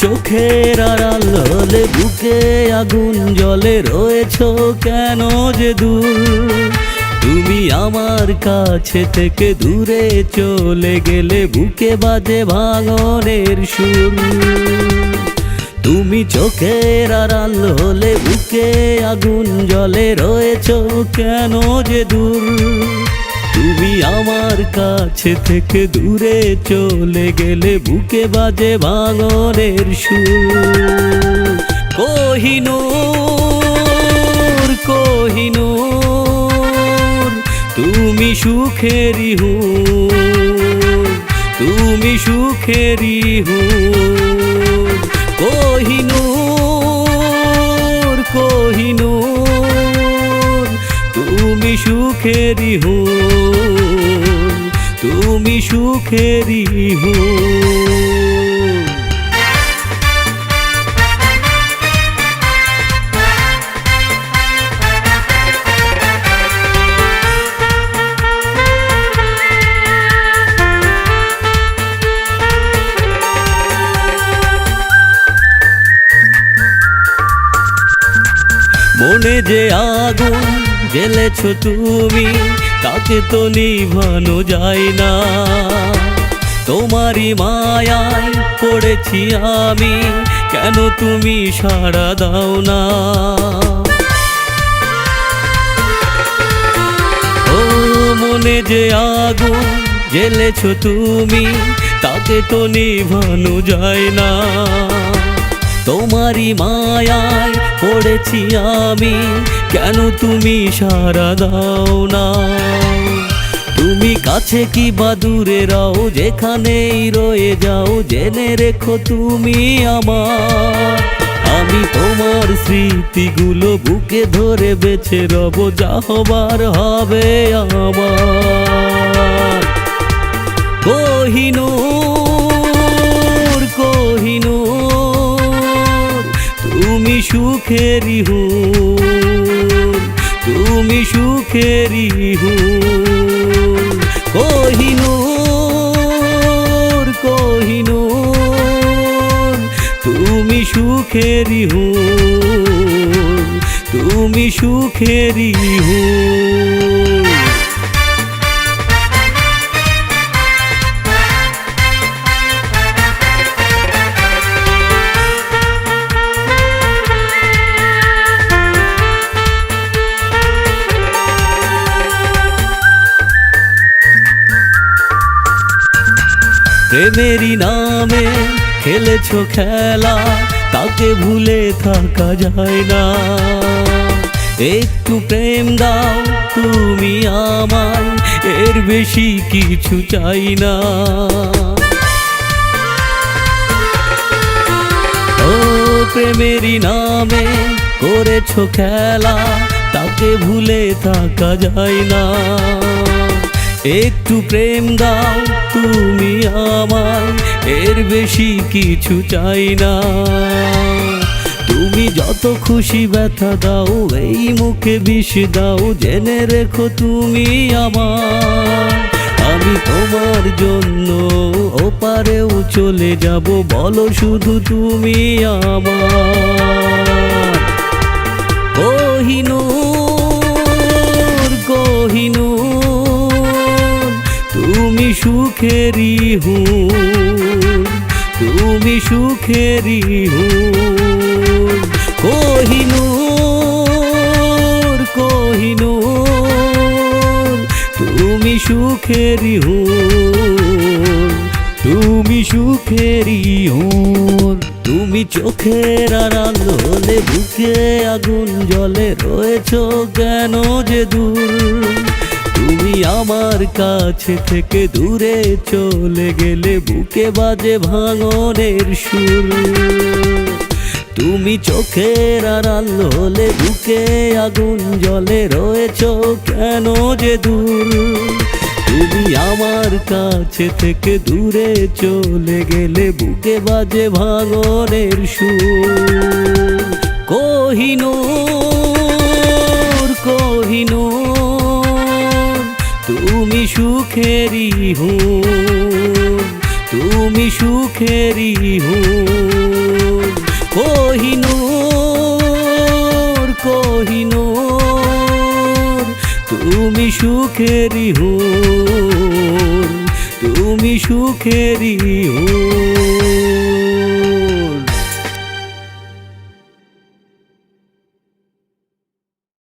চোখের আড়াল হলে বুকে আগুন জ্বলে, রয়েছো কেন যে দূর? তুমি আমার কাছে থেকে দূরে চলে গেলে বুকে বাজে ভাঙনের সুর। তুমি চোখের আড়াল হলে বুকে আগুন জ্বলে, রয়েছো কেন যে দূর? তুমি আমার কাছে থেকে দূরে চলে গেলে বুকে বাজে ভাঙনের সুর। কোহিনূর কোহিনূর তুমি সুখেরি হুর, তুমি সুখেরি হুর। কোহিনূর কোহিনূর তুমি সুখেরি হুর, তুমি সুখেরি হুর। মনে যে আগুন জ্বেলেছো তুমি, তাকে তো নিভানো যায় না। তোমারই মায়ায় পড়েছি আমি, কেন তুমি সাড়া দাও না? ও মনে যে আগুন জ্বেলেছো তুমি, তাকে তো নিভানো যায় না। তোমারই মায়ায় পড়েছি আমি, কেন তুমি সাড়া দাও না? তুমি কাছে কি বা দূরে রও, যেখানেই রয়ে যাও জেনে রেখো তুমি আমার। আমি তোমার স্মৃতিগুলো বুকে ধরে বেঁচে রব, যা হবার হবে আমার। কোহিনূর কোহিনূর তুমি সুখেরি হুর, তুমি সুখেরি হুর। কোহিনূর কোহিনূর তুমি সুখেরি হুর, তুমি সুখেরি হুর। প্রেমেরই নামে খেলেছো খেলা, তাকে ভুলে থাকা যায় না। একটু প্রেম দাও তুমি আমায়, এর বেশি কিছু চাই না। ও প্রেমেরই নামে করেছো খেলা, তাকে ভুলে থাকা যায় না। একটু প্রেম দাও তুমি আমায়, এর বেশি কিছু চাই না। তুমি যত খুশি ব্যথা দাও, এই মুখে বিষ দাও, জেনে রেখো তুমি আমার। আমি তোমার জন্য ওপারেও চলে যাব, বলো শুধু তুমি আমার। কোহিনূর কোহিনূর তুমি সুখেরি হুর, তুমি সুখেরি হুর। কোহিনূর কোহিনূর তুমি সুখেরি হুর, তুমি সুখেরি হুর। তুমি চোখের আড়াল হলে বুকে আগুন জ্বলে, রয়েছো কেন যে দূর? তুমি আমার কাছে থেকে দূরে চলে গেলে বুকে বাজে ভাঙনের সুর। তুমি চোখের আড়াল হলে বুকে আগুন জ্বলে, রয়েছো কেন যে দূর? তুমি আমার কাছে থেকে দূরে চলে গেলে বুকে বাজে ভাঙনের সুর। কোহিনূর কোহিনূর তুমি সুখেরি হুর, তুমি সুখেরই হুর। কোহিনূর কোহিনূর তুমি সুখেরই হুর, তুমি সুখেরই হুর।